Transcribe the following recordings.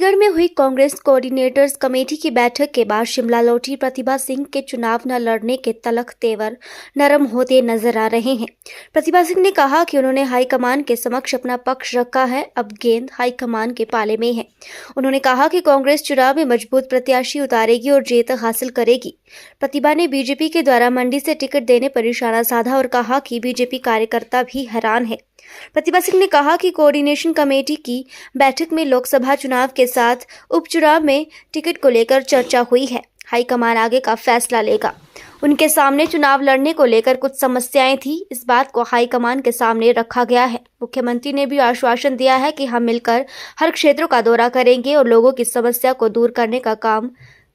चंडीगढ़ में हुई Congress coordinators committee की बैठक के बाद शिमला लौटी प्रतिभा सिंह के चुनाव न लड़ने के तलख तेवर नरम होते नजर आ रहे हैं। प्रतिभा सिंह ने कहा कि उन्होंने हाईकमान के समक्ष अपना पक्ष रखा है, अब गेंद हाईकमान के पाले में है। उन्होंने कहा कि कांग्रेस चुनाव में मजबूत प्रत्याशी उतारेगी और जीत हासिल करेगी। प्रतिभा ने बीजेपी के द्वारा मंडी से टिकट देने पर निशाना साधा और कहा कि बीजेपी कार्यकर्ता भी हैरान है। प्रतिभा सिंह ने कहा कि कोऑर्डिनेशन कमेटी की बैठक में लोकसभा चुनाव के साथ उपचुनाव में टिकट को लेकर चर्चा हुई है। हाईकमान आगे का फैसला लेगा। उनके सामने चुनाव लड़ने को लेकर कुछ समस्याएं थी, इस बात को हाईकमान के सामने रखा गया है। मुख्यमंत्री ने भी आश्वासन दिया है कि हम मिलकर हर क्षेत्रों का दौरा करेंगे और लोगों की समस्या को दूर करने का काम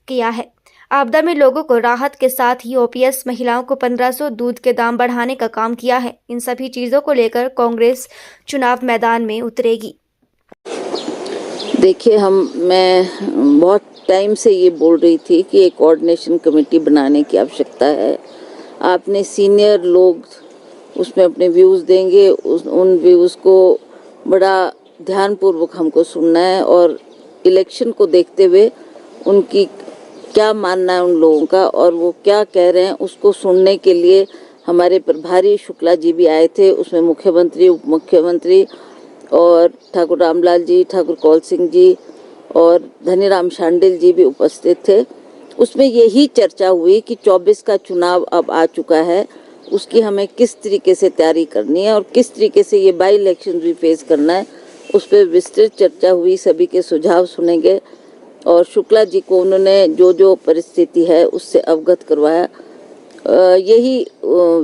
किया है। आपदा में लोगों को राहत के साथ ही ओपीएस महिलाओं को 1500 दूध के दाम बढ़ाने का काम किया है। इन सभी चीजों को लेकर कांग्रेस चुनाव मैदान में उतरेगी। देखिए, मैं बहुत टाइम से ये बोल रही थी कि एक कोऑर्डिनेशन कमेटी बनाने की आवश्यकता है। आपने सीनियर लोग उसमें अपने व्यूज़ देंगे, उन व्यूज़ को बड़ा ध्यानपूर्वक हमको सुनना है और इलेक्शन को देखते हुए उनकी क्या मानना है उन लोगों का और वो क्या कह रहे हैं उसको सुनने के लिए हमारे प्रभारी शुक्ला जी भी आए थे। उसमें मुख्यमंत्री, उप मुख्यमंत्री और ठाकुर रामलाल जी, ठाकुर कौल सिंह जी और धनीराम शांडिल जी भी उपस्थित थे। उसमें यही चर्चा हुई कि 24 का चुनाव अब आ चुका है, उसकी हमें किस तरीके से तैयारी करनी है और किस तरीके से ये बाई इलेक्शन भी फेस करना है, उस पर विस्तृत चर्चा हुई। सभी के सुझाव सुने गए और शुक्ला जी को उन्होंने जो जो परिस्थिति है उससे अवगत करवाया। यही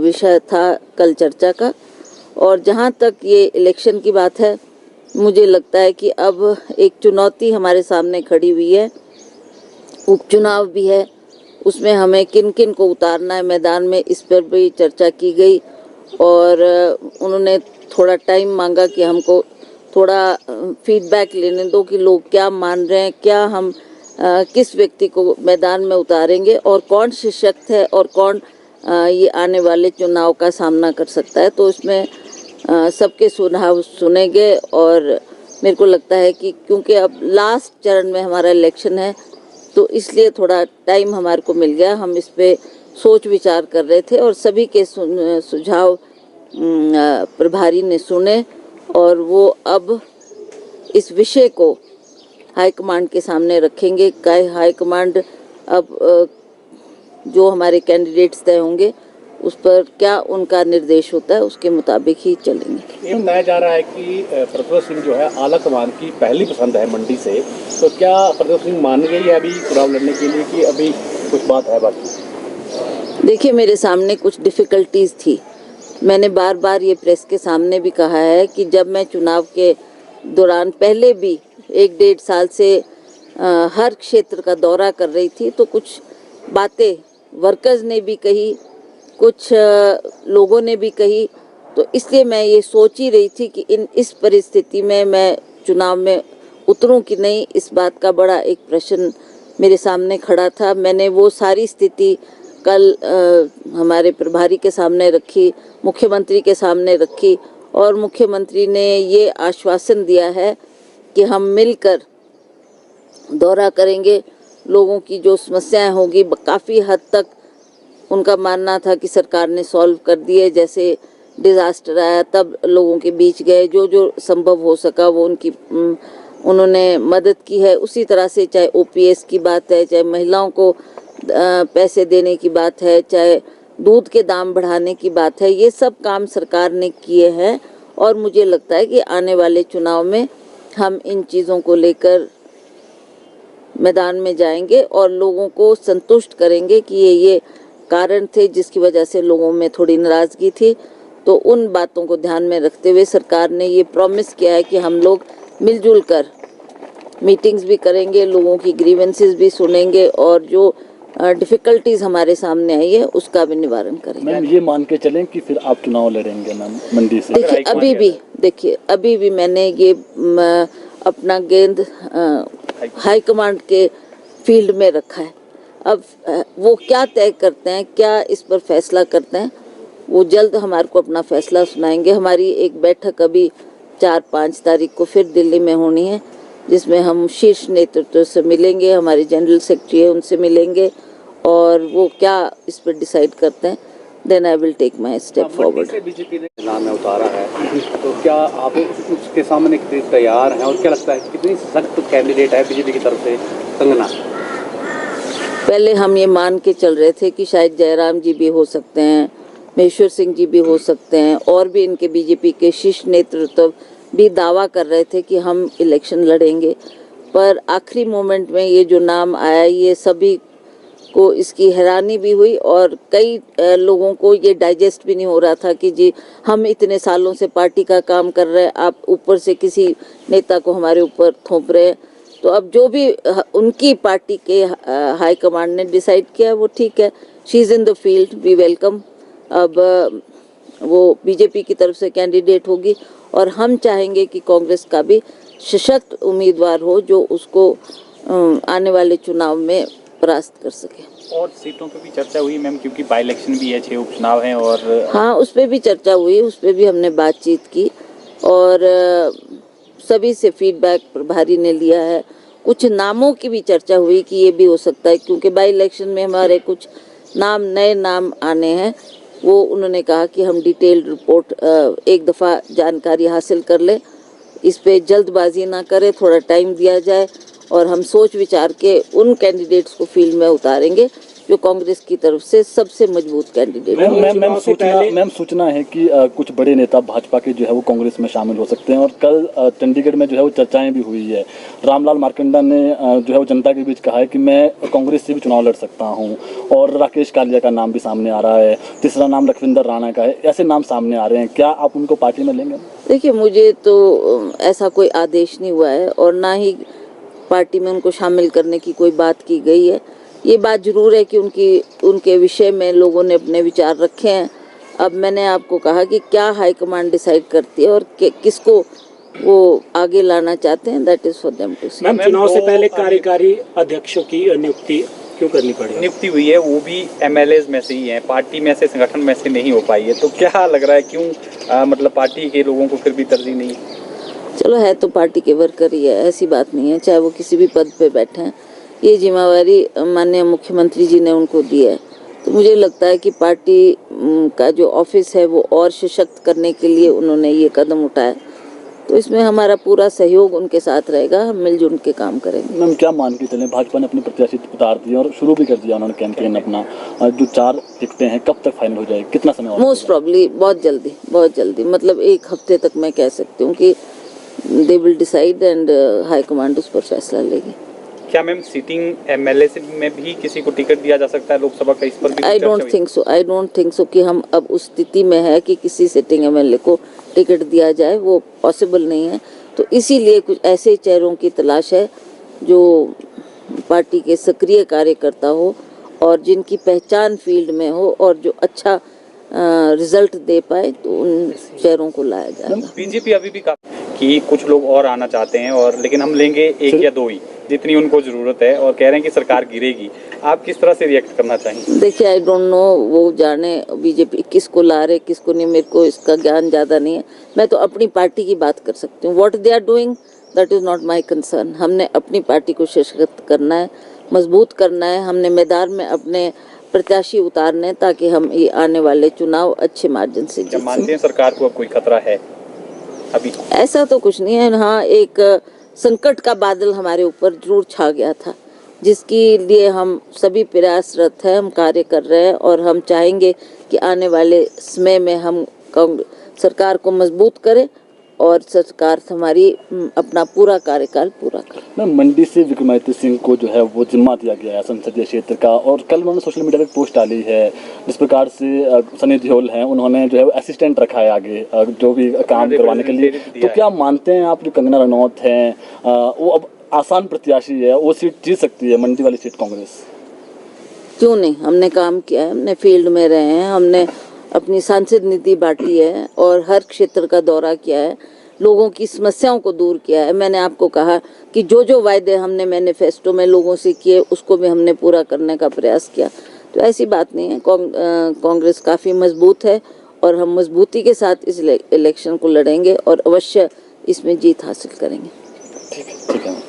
विषय था कल चर्चा का। और जहाँ तक ये इलेक्शन की बात है, मुझे लगता है कि अब एक चुनौती हमारे सामने खड़ी हुई है। उपचुनाव भी है, उसमें हमें किन किन को उतारना है मैदान में, इस पर भी चर्चा की गई और उन्होंने थोड़ा टाइम मांगा कि हमको थोड़ा फीडबैक लेने दो कि लोग क्या मान रहे हैं, क्या हम किस व्यक्ति को मैदान में उतारेंगे और कौन सशक्त है और कौन ये आने वाले चुनाव का सामना कर सकता है। तो इसमें सबके सुझाव सुने गए और मेरे को लगता है कि क्योंकि अब लास्ट चरण में हमारा इलेक्शन है तो इसलिए थोड़ा टाइम हमारे को मिल गया। हम इस पे सोच विचार कर रहे थे और सभी के सुझाव प्रभारी ने सुने और वो अब इस विषय को हाईकमांड के सामने रखेंगे। हाईकमांड अब जो हमारे कैंडिडेट्स तय होंगे उस पर क्या उनका निर्देश होता है उसके मुताबिक ही चलेंगे। ये बताया जा रहा है कि प्रतिभा सिंह जो है आला कमान की पहली पसंद है मंडी से, तो क्या प्रतिभा सिंह मान गई है अभी चुनाव लड़ने के लिए कि अभी कुछ बात है बाकी? देखिए, मेरे सामने कुछ डिफ़िकल्टीज़ थी। मैंने बार बार ये प्रेस के सामने भी कहा है कि जब मैं चुनाव के दौरान पहले भी 1-1.5 साल से हर क्षेत्र का दौरा कर रही थी तो कुछ बातें वर्कर्स ने भी कही, कुछ लोगों ने भी कही, तो इसलिए मैं ये सोच ही रही थी कि इस परिस्थिति में मैं चुनाव में उतरूं कि नहीं। इस बात का बड़ा एक प्रश्न मेरे सामने खड़ा था। मैंने वो सारी स्थिति कल हमारे प्रभारी के सामने रखी, मुख्यमंत्री के सामने रखी और मुख्यमंत्री ने ये आश्वासन दिया है कि हम मिलकर दौरा करेंगे। लोगों की जो समस्याएं होगी काफ़ी हद तक उनका मानना था कि सरकार ने सॉल्व कर दिए। जैसे डिज़ास्टर आया तब लोगों के बीच गए, जो जो संभव हो सका वो उन्होंने मदद की है। उसी तरह से चाहे ओपीएस की बात है, चाहे महिलाओं को पैसे देने की बात है, चाहे दूध के दाम बढ़ाने की बात है, ये सब काम सरकार ने किए हैं और मुझे लगता है कि आने वाले चुनाव में हम इन चीज़ों को लेकर मैदान में जाएंगे और लोगों को संतुष्ट करेंगे कि ये कारण थे जिसकी वजह से लोगों में थोड़ी नाराज़गी थी। तो उन बातों को ध्यान में रखते हुए सरकार ने ये प्रॉमिस किया है कि हम लोग मिलजुल कर मीटिंग्स भी करेंगे, लोगों की ग्रीवेंसेस भी सुनेंगे और जो डिफ़िकल्टीज़ हमारे सामने आई है उसका भी निवारण करेंगे। मैम, ये मान के चलें कि फिर आप चुनाव लड़ेंगे मैम मंडी से? देखिए, अभी भी मैंने ये अपना गेंद हाईकमांड के फील्ड में रखा है। अब वो क्या तय करते हैं, क्या इस पर फैसला करते हैं, वो जल्द हमारे को अपना फैसला सुनाएंगे। हमारी एक बैठक अभी 4-5 तारीख को फिर दिल्ली में होनी है जिसमें हम शीर्ष नेतृत्व से मिलेंगे, हमारे जनरल सेक्रेटरी है उनसे मिलेंगे और वो क्या इस पर डिसाइड करते हैं, then I will take my step forward. BJP ने नाम उतारा है, तो क्या आप उसके सामने कितने तैयार हैं और क्या लगता है कितनी सख्त कैंडिडेट है बीजेपी की तरफ से कंगना? पहले हम ये मान के चल रहे थे कि शायद जयराम जी भी हो सकते हैं, महेश्वर सिंह जी भी हो सकते हैं, और भी इनके बीजेपी के शीर्ष नेतृत्व भी दावा कर रहे थे कि हम इलेक्शन लड़ेंगे। पर आखिरी मोमेंट में ये जो नाम आया, ये सभी को इसकी हैरानी भी हुई और कई लोगों को ये डाइजेस्ट भी नहीं हो रहा था कि जी हम इतने सालों से पार्टी का काम कर रहे हैं, आप ऊपर से किसी नेता को हमारे ऊपर थोप रहे हैं। तो अब जो भी उनकी पार्टी के हाई कमांड ने डिसाइड किया वो ठीक है, she is in the field, we welcome. अब वो बीजेपी की तरफ से कैंडिडेट होगी और हम चाहेंगे कि कांग्रेस का भी सशक्त उम्मीदवार हो जो उसको आने वाले चुनाव में परास्त कर सके। और सीटों पे भी चर्चा हुई मैम, क्योंकि बाई इलेक्शन भी है, 6 उपचुनाव हैं और हाँ, उस पर भी चर्चा हुई, उस पर भी हमने बातचीत की और सभी से फीडबैक प्रभारी ने लिया है। कुछ नामों की भी चर्चा हुई कि ये भी हो सकता है, क्योंकि बाई इलेक्शन में हमारे कुछ नए नाम आने हैं, वो उन्होंने कहा कि हम डिटेल्ड रिपोर्ट एक दफ़ा जानकारी हासिल कर लें, इस पे जल्दबाजी ना करें, थोड़ा टाइम दिया जाए और हम सोच विचार के उन कैंडिडेट्स को फील्ड में उतारेंगे जो कांग्रेस की तरफ से सबसे मजबूत कैंडिडेट है। मैम सूचना है कि कुछ बड़े नेता भाजपा के जो है वो कांग्रेस में शामिल हो सकते हैं और कल चंडीगढ़ में जो है वो चर्चाएं भी हुई है। रामलाल मार्कंडा ने जो है वो जनता के बीच कहा है कि मैं कांग्रेस से भी चुनाव लड़ सकता हूं, और राकेश कालिया का नाम भी सामने आ रहा है, तीसरा नाम लखविंदर राणा का है, ऐसे नाम सामने आ रहे हैं। क्या आप उनको पार्टी में लेंगे? देखिए, मुझे तो ऐसा कोई आदेश नहीं हुआ है और ना ही पार्टी में उनको शामिल करने की कोई बात की गई है। ये बात जरूर है कि उनके विषय में लोगों ने अपने विचार रखे हैं। अब मैंने आपको कहा कि क्या हाईकमांड डिसाइड करती है और किसको वो आगे लाना चाहते हैं, that is for them to see. Ma'am, चुनाव से पहले कार्यकारी अध्यक्षों की नियुक्ति क्यों करनी पड़ी? नियुक्ति हुई है, वो भी एमएलएज में से ही है, पार्टी में से, संगठन में से नहीं हो पाई है। तो क्या लग रहा है क्यों मतलब पार्टी के लोगों को फिर भी तरजीह नहीं? चलो, है तो पार्टी के वर्कर ही है, ऐसी बात नहीं है, चाहे वो किसी भी पद पे बैठे हैं। ये जिम्मेवारी माननीय मुख्यमंत्री जी ने उनको दी है, तो मुझे लगता है कि पार्टी का जो ऑफिस है वो और सशक्त करने के लिए उन्होंने ये कदम उठाया, तो इसमें हमारा पूरा सहयोग उनके साथ रहेगा, हम मिलजुल के काम करेंगे। मैम, क्या मान के चलें, भाजपा ने अपने प्रत्याशी उतार दिए और शुरू भी कर दिया उन्होंने कैंपेन अपना, जो 4 टिकटें हैं कब तक फाइनल हो जाए, कितना समय और? मोस्ट प्रॉब्ली बहुत जल्दी, मतलब 1 हफ्ते तक मैं कह सकती हूँ कि they will decide and high command उस पर फैसला लेगी। क्या मैम सिटिंग एमएलए में भी किसी को टिकट दिया जा सकता है लोकसभा का, इस पर भी? आई डोंट थिंक सो कि हम अब उस स्थिति में है कि किसी सिटिंग एमएलए को टिकट दिया जाए, वो पॉसिबल नहीं है। तो इसीलिए कुछ ऐसे चेहरों की तलाश है जो पार्टी के सक्रिय कार्यकर्ता हो और जिनकी पहचान फील्ड में हो और जो अच्छा रिजल्ट दे पाए, तो उन चेहरों को लाया जाएगा। बीजेपी अभी भी कि कुछ लोग और आना चाहते हैं, और लेकिन हम लेंगे 1 या 2 ही, जितनी उनको जरूरत है, और कह रहे हैं कि सरकार गिरेगी। आप किस तरह से रिएक्ट करना चाहेंगे? देखिए, आई डोंट नो, वो जाने बीजेपी किसको ला रहे किसको नहीं, मेरे को इसका ज्ञान ज़्यादा नहीं है। मैं तो अपनी पार्टी की बात कर सकती हूँ। What they are doing that is not my concern. हमने अपनी पार्टी को सशक्त करना है, मजबूत करना है, हमने मैदान में अपने प्रत्याशी उतारने ताकि हम ये आने वाले चुनाव अच्छे मार्जिन से जीत। मानते हैं सरकार को अब कोई खतरा है अभी? ऐसा तो कुछ नहीं है। हाँ, एक संकट का बादल हमारे ऊपर जरूर छा गया था, जिसके लिए हम सभी प्रयासरत हैं, हम कार्य कर रहे हैं और हम चाहेंगे कि आने वाले समय में हम सरकार को मजबूत करें और सरकार हमारी अपना पूरा कार्यकाल पूरा करे। मैम, मंडी से विक्रमादित्य सिंह को जो है वो जिम्मा दिया गया है संसदीय क्षेत्र का, और कल उन्होंने सोशल मीडिया पर पोस्ट डाली है जिस प्रकार से सनी देओल हैं, उन्होंने जो है असिस्टेंट रखा है आगे जो भी काम करवाने के लिए। तो क्या मानते हैं आप जो कंगना रनौत हैं वो अब आसान प्रत्याशी है, वो सीट जीत सकती है मंडी वाली सीट कांग्रेस? क्यों नहीं, हमने काम किया है, हमने फील्ड में रहे हैं, हमने अपनी सांसद नीति बांटी है और हर क्षेत्र का दौरा किया है, लोगों की समस्याओं को दूर किया है। मैंने आपको कहा कि जो वायदे हमने मैनिफेस्टो में लोगों से किए उसको भी हमने पूरा करने का प्रयास किया। तो ऐसी बात नहीं है, कांग्रेस काफ़ी मजबूत है और हम मजबूती के साथ इस इलेक्शन को लड़ेंगे और अवश्य इसमें जीत हासिल करेंगे। ठीक है